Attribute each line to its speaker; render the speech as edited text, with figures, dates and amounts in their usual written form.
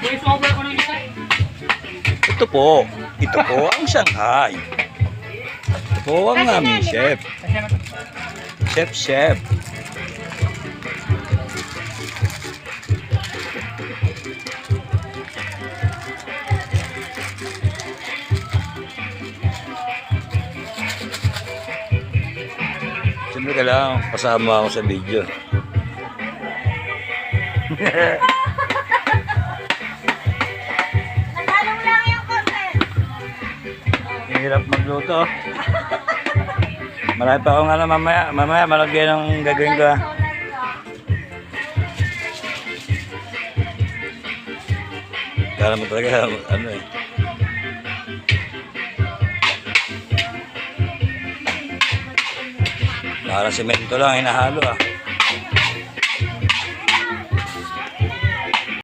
Speaker 1: Voice over ko ng isa.
Speaker 2: Ito po ang Shanghai. Ito po ang aming chef. Chef. Siyempre kailangan kasama ako sa video.
Speaker 3: Natalong lang yung content.
Speaker 2: Hirap magluto. Marami pa akong ano mamaya malagyan ng gagawin ko. Kala mo talaga ano eh. Parang semento lang hinahalo ah.